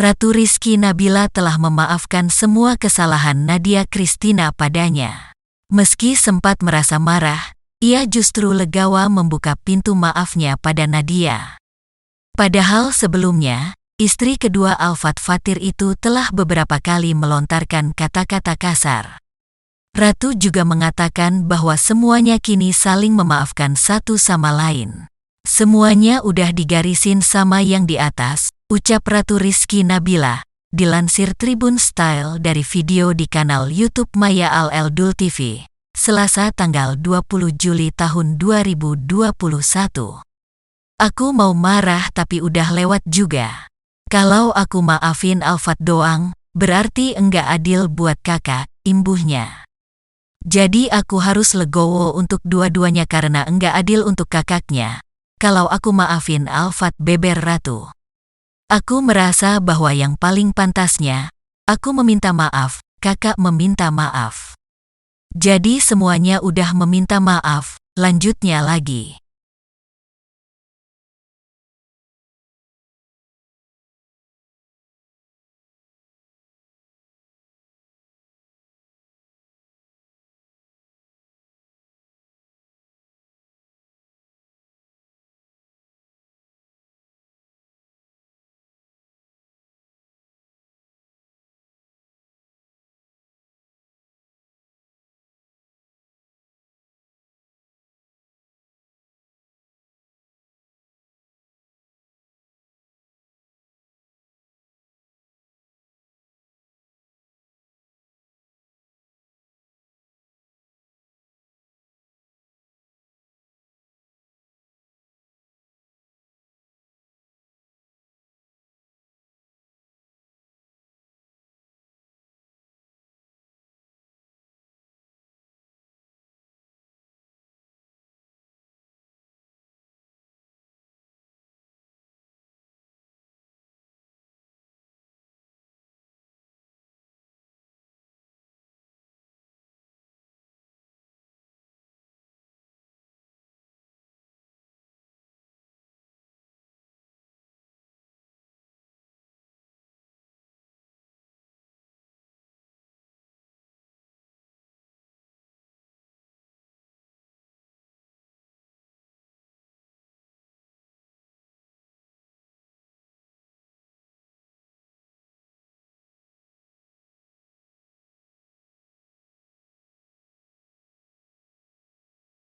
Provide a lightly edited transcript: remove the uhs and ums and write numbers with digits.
Ratu Rizky Nabila telah memaafkan semua kesalahan Nadia Christina padanya. Meski sempat merasa marah, ia justru legawa membuka pintu maafnya pada Nadia. Padahal sebelumnya, istri kedua Al Fathir itu telah beberapa kali melontarkan kata-kata kasar. Ratu juga mengatakan bahwa semuanya kini saling memaafkan satu sama lain. Semuanya udah digarisin sama yang di atas, ucap Ratu Rizky Nabila, dilansir Tribun Style dari video di kanal YouTube Maya Al-Eldul TV, Selasa tanggal 20 Juli tahun 2021. Aku mau marah tapi udah lewat juga. Kalau aku maafin Alfat doang, berarti enggak adil buat kakak, imbuhnya. Jadi aku harus legowo untuk dua-duanya karena enggak adil untuk kakaknya. Kalau aku maafin Alfat, beber Ratu. Aku merasa bahwa yang paling pantasnya, aku meminta maaf, kakak meminta maaf. Jadi semuanya udah meminta maaf, lanjutnya lagi.